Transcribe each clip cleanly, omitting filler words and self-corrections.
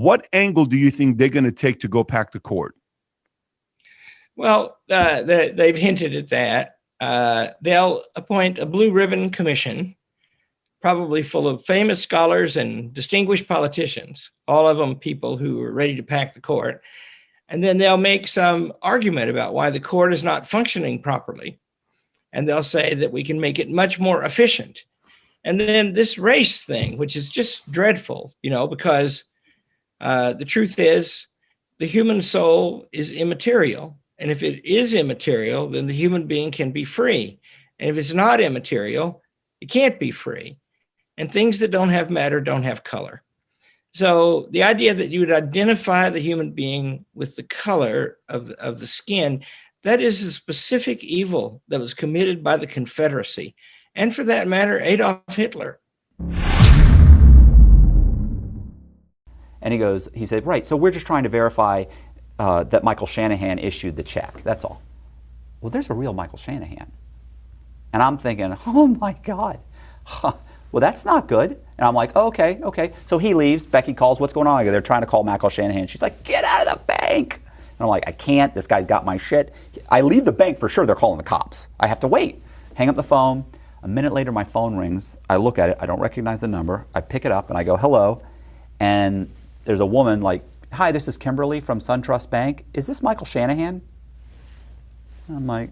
What angle do you think they're going to take to go back to court? Well, they've hinted at that. They'll appoint a blue ribbon commission, probably full of famous scholars and distinguished politicians, all of them people who are ready to pack the court. And then they'll make some argument about why the court is not functioning properly. And they'll say that we can make it much more efficient. And then this race thing, which is just dreadful, because the truth is the human soul is immaterial. And if it is immaterial, then the human being can be free. And if it's not immaterial, it can't be free. And things that don't have matter don't have color. So the idea that you would identify the human being with the color of the skin, that is a specific evil that was committed by the Confederacy. And for that matter, Adolf Hitler. And he said, right, so we're just trying to verify that Michael Shanahan issued the check. That's all. Well, there's a real Michael Shanahan. And I'm thinking, oh my God. Well, that's not good. And I'm like, oh, okay. So he leaves. Becky calls, what's going on? They're trying to call Michael Shanahan. She's like, get out of the bank. And I'm like, I can't. This guy's got my shit. I leave the bank for sure. They're calling the cops. I have to wait. Hang up the phone. A minute later, my phone rings. I look at it. I don't recognize the number. I pick it up and I go, hello. And there's a woman like, hi, this is Kimberly from SunTrust Bank. Is this Michael Shanahan? And I'm like,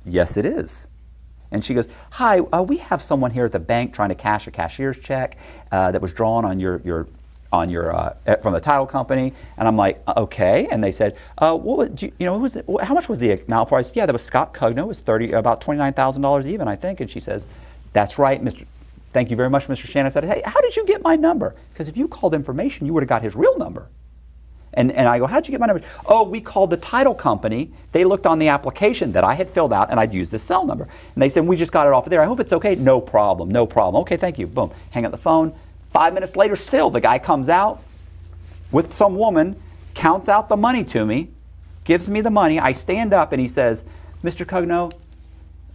yes, it is. And she goes, hi, we have someone here at the bank trying to cash a cashier's check that was drawn on your from the title company. And I'm like, okay. And they said, how much was the now price? Yeah, that was Scott Cugno. It was about $29,000 even, I think. And she says, that's right, thank you very much, Mr. Shanahan. I said, hey, how did you get my number? Because if you called information, you would have got his real number. And I go, how'd you get my number? Oh, we called the title company. They looked on the application that I had filled out, and I'd used the cell number. And they said, we just got it off of there. I hope it's okay. No problem. Okay, thank you. Boom. Hang up the phone. 5 minutes later, still, the guy comes out with some woman, counts out the money to me, gives me the money. I stand up, and he says, Mr. Cugno,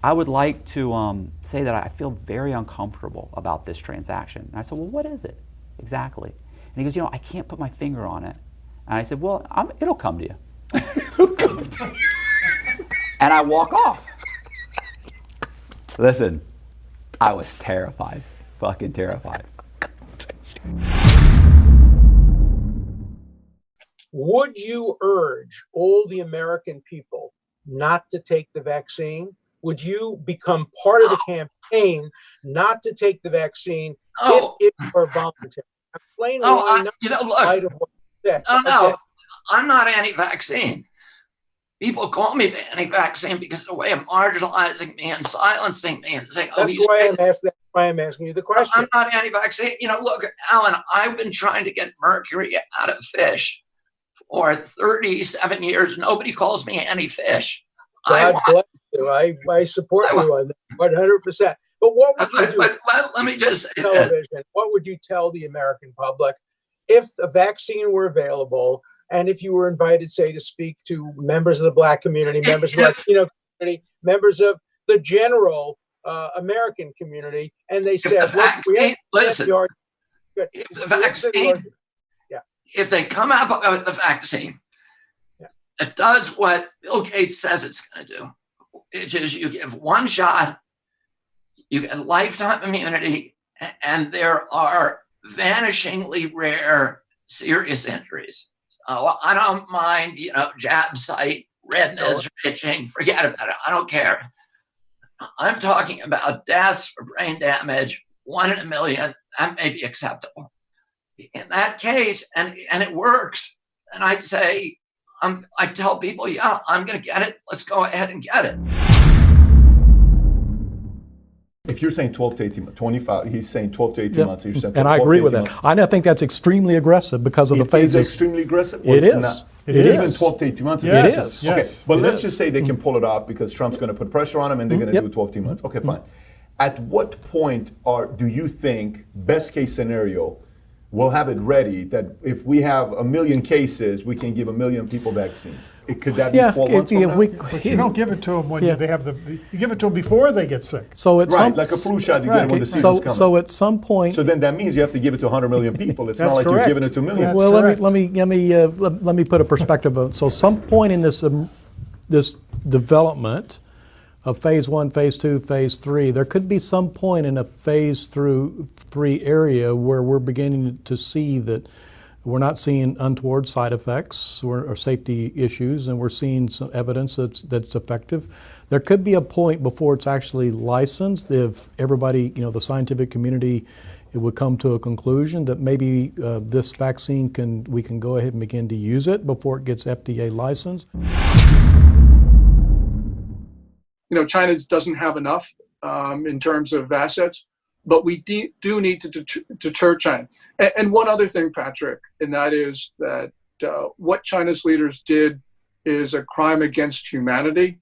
I would like to say that I feel very uncomfortable about this transaction. And I said, well, what is it exactly? And he goes, I can't put my finger on it. And I said, well, it'll come to you. And I walk off. Listen, I was terrified, fucking terrified. Would you urge all the American people not to take the vaccine? Would you become part of the campaign not to take the vaccine if it were voluntary? Explain why not. Look. No, I'm not anti-vaccine. People call me anti-vaccine because of the way of marginalizing me and silencing me and saying, that's why I'm asking you the question. I'm not anti-vaccine. Look, Alan, I've been trying to get mercury out of fish for 37 years. Nobody calls me anti-fish. God bless you. I support you on that 100%. But what would you do? Let me just say television. What would you tell the American public if a vaccine were available, and if you were invited, say, to speak to members of the Black community, members of the Latino community, members of the general American community, and they said, if they come out with the vaccine, it does what Bill Gates says it's going to do, which is you give one shot, you get lifetime immunity, and there are vanishingly rare serious injuries. So I don't mind, jab site, redness, itching, forget about it. I don't care. I'm talking about deaths for brain damage, 1 in a million. That may be acceptable. In that case, and it works, and I'd say, I tell people, I'm going to get it. Let's go ahead and get it. If you're saying 12 to 18 months, 25, he's saying 12 to 18 months. You're saying and I agree with that. I think that's extremely aggressive because of the phases. It is extremely aggressive? It is. Even 12 to 18 months? Yes. It is. Okay, but let's just say they can pull it off because Trump's going to put pressure on them and they're going to do 12 to 18 months. Okay, fine. At what point do you think, best case scenario, we'll have it ready that if we have 1 million cases, we can give 1 million people vaccines. Could that be 12 months from now? But you don't give it to them when they have you give it to them before they get sick. So at Right, like a flu shot, you get it when the season's coming. So at some point, So then that means you have to give it to 100 million people. It's not That's like correct. you're giving it to millions. That's well, correct. let me put a perspective on it. So some point in this development of phase 1, phase 2, phase 3, there could be some point in a phase 3 area where we're beginning to see that we're not seeing untoward side effects or safety issues, and we're seeing some evidence that's effective. There could be a point before it's actually licensed if everybody, the scientific community, it would come to a conclusion that maybe this vaccine we can go ahead and begin to use it before it gets FDA licensed. China doesn't have enough in terms of assets, but we do need to deter China. And one other thing, Patrick, and that is that what China's leaders did is a crime against humanity.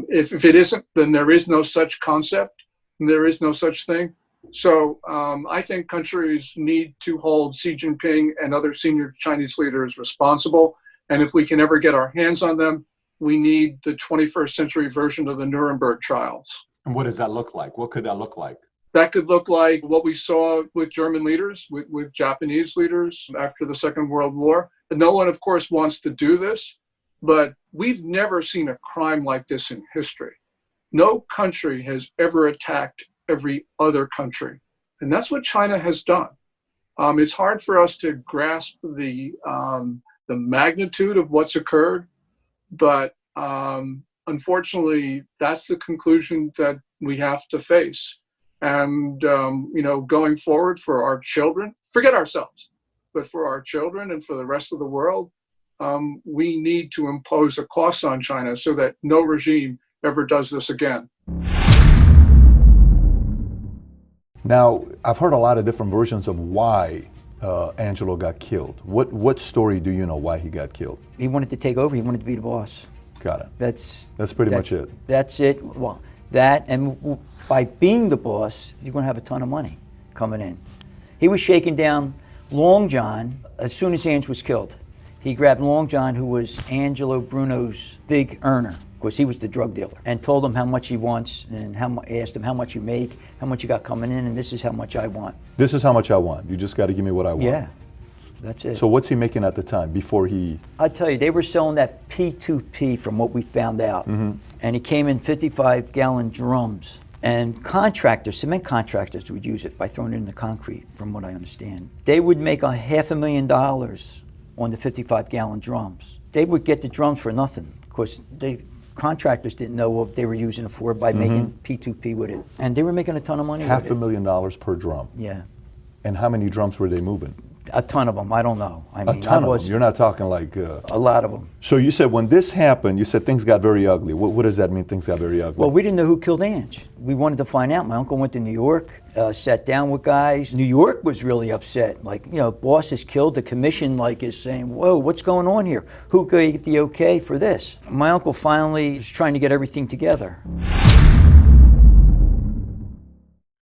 If it isn't, then there is no such concept, and there is no such thing. So I think countries need to hold Xi Jinping and other senior Chinese leaders responsible. And if we can ever get our hands on them, we need the 21st century version of the Nuremberg trials. And what does that look like? What could that look like? That could look like what we saw with German leaders, with Japanese leaders after the Second World War. And no one, of course, wants to do this, but we've never seen a crime like this in history. No country has ever attacked every other country. And that's what China has done. It's hard for us to grasp the magnitude of what's occurred, but unfortunately, that's the conclusion that we have to face. And, going forward for our children, forget ourselves, but for our children and for the rest of the world, we need to impose a cost on China so that no regime ever does this again. Now, I've heard a lot of different versions of why Angelo got killed. What story do you know why he got killed? He wanted to take over. He wanted to be the boss. Got it. That's pretty much it. That's it. Well, and by being the boss, you're going to have a ton of money coming in. He was shaking down Long John as soon as Ange was killed. He grabbed Long John, who was Angelo Bruno's big earner, of course he was the drug dealer, and told him how much he wants and asked him how much you make, how much you got coming in, and this is how much I want. This is how much I want. You just got to give me what I want. Yeah, that's it. So what's he making at the time before he... I tell you, they were selling that P2P from what we found out. Mm-hmm. And he came in 55-gallon drums. And contractors, cement contractors would use it by throwing it in the concrete, from what I understand. They would make $500,000 on the 55-gallon drums. They would get the drums for nothing. Of course, contractors didn't know what they were using it for by making P2P with it. And they were making a ton of money with it. $500,000 per drum. Yeah. And how many drums were they moving? A ton of them. I don't know. I mean, a ton of them. You're not talking like... a lot of them. So you said when this happened, you said things got very ugly. What does that mean, things got very ugly? Well, we didn't know who killed Ange. We wanted to find out. My uncle went to New York, sat down with guys. New York was really upset. Like, boss is killed. The commission, is saying, whoa, what's going on here? Who gave the okay for this? My uncle finally was trying to get everything together.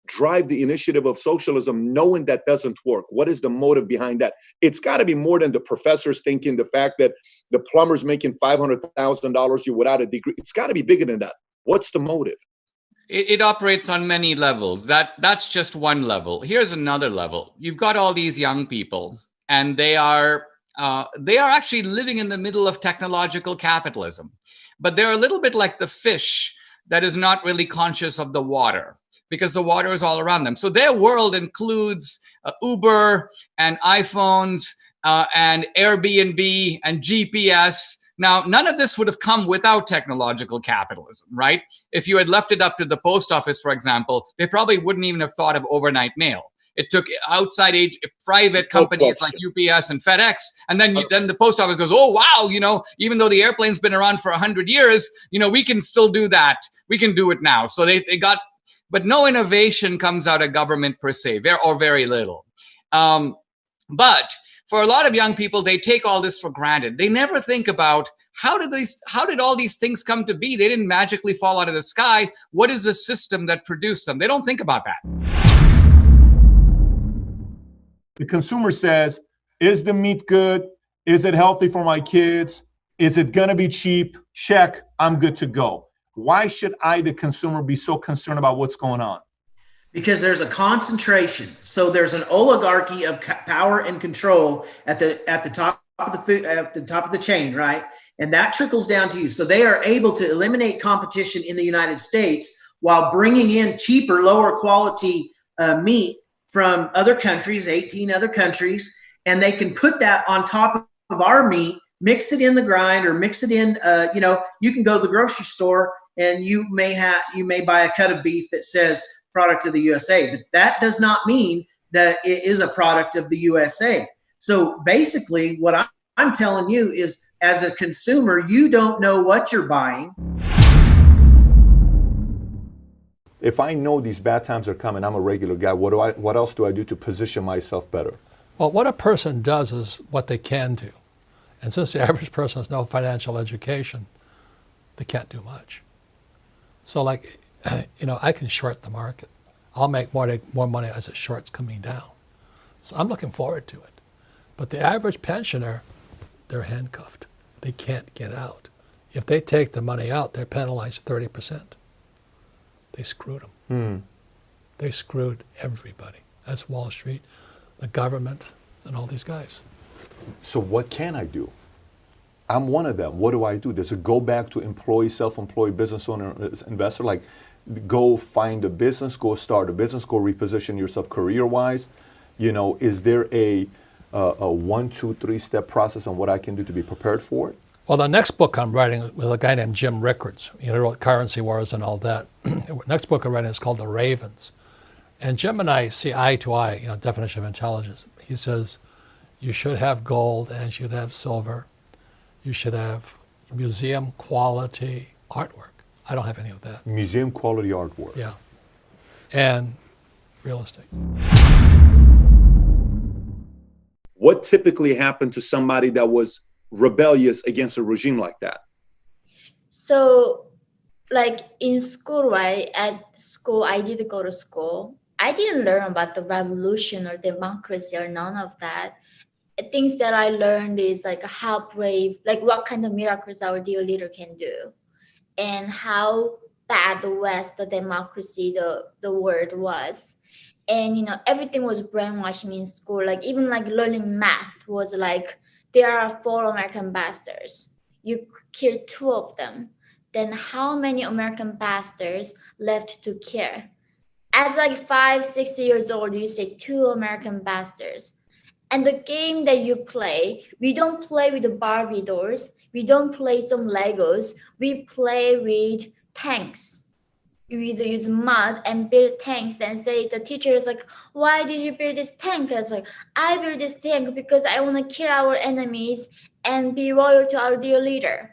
Drive the initiative of socialism knowing that doesn't work? What is the motive behind that? It's got to be more than the professors thinking, the fact that the plumber's making $500,000 you without a degree. It's got to be bigger than that. What's the motive? It operates on many levels. That's just one level. Here's another level. You've got all these young people, and they are actually living in the middle of technological capitalism, but they're a little bit like the fish that is not really conscious of the water, because the water is all around them. So their world includes Uber and iPhones and Airbnb and GPS. Now, none of this would have come without technological capitalism, right? If you had left it up to the post office, for example, they probably wouldn't even have thought of overnight mail. It took outside private companies like UPS and FedEx, and then the post office goes, oh, wow, even though the airplane's been around for 100 years, we can still do that. We can do it now. So they got... But no innovation comes out of government per se, or very little. But for a lot of young people, they take all this for granted. They never think about how did all these things come to be? They didn't magically fall out of the sky. What is the system that produced them? They don't think about that. The consumer says, is the meat good? Is it healthy for my kids? Is it going to be cheap? Check, I'm good to go. Why should I, the consumer, be so concerned about what's going on? Because there's a concentration. So there's an oligarchy of power and control at the top of the food, at the top of the chain, right? And that trickles down to you. So they are able to eliminate competition in the United States while bringing in cheaper, lower quality meat from other countries, 18 other countries, and they can put that on top of our meat, mix it in the grind or mix it in, you can go to the grocery store and you may buy a cut of beef that says product of the USA, but that does not mean that it is a product of the USA. So basically what I'm telling you is, as a consumer, you don't know what you're buying. If I know these bad times are coming, I'm a regular guy, what else do I do to position myself better? Well, what a person does is what they can do. And since the average person has no financial education, they can't do much. So like, I can short the market. I'll make more money as it short's coming down. So I'm looking forward to it. But the average pensioner, they're handcuffed. They can't get out. If they take the money out, they're penalized 30%. They screwed them. They screwed everybody. That's Wall Street, the government, and all these guys. So what can I do? I'm one of them. What do I do? Does it go back to employee, self-employed, business owner, investor? Like, go find a business, go start a business, go reposition yourself career-wise? Is there a 1, 2, 3-step process on what I can do to be prepared for it? Well, the next book I'm writing with a guy named Jim Rickards. He wrote Currency Wars and all that. The next book I'm writing is called The Ravens. And Jim and I see eye to eye, definition of intelligence. He says, you should have gold and you should have silver. You should have museum quality artwork. I don't have any of that. Museum quality artwork. Yeah. And real estate. What typically happened to somebody that was rebellious against a regime like that? So, like in school, right? At school, I did go to school. I didn't learn about the revolution or democracy or none of that. Things that I learned is like how brave, like what kind of miracles our dear leader can do, and how bad the West, the democracy, the world was. And everything was brainwashing in school. Like even like learning math was like, there are 4 American bastards. You killed 2 of them. Then how many American bastards left to kill? As like 5, 6 years old, you say 2 American bastards. And the game that you play, we don't play with the Barbie dolls. We don't play some Legos. We play with tanks. We use mud and build tanks and say, the teacher is like, why did you build this tank? I was like, I built this tank because I want to kill our enemies and be loyal to our dear leader.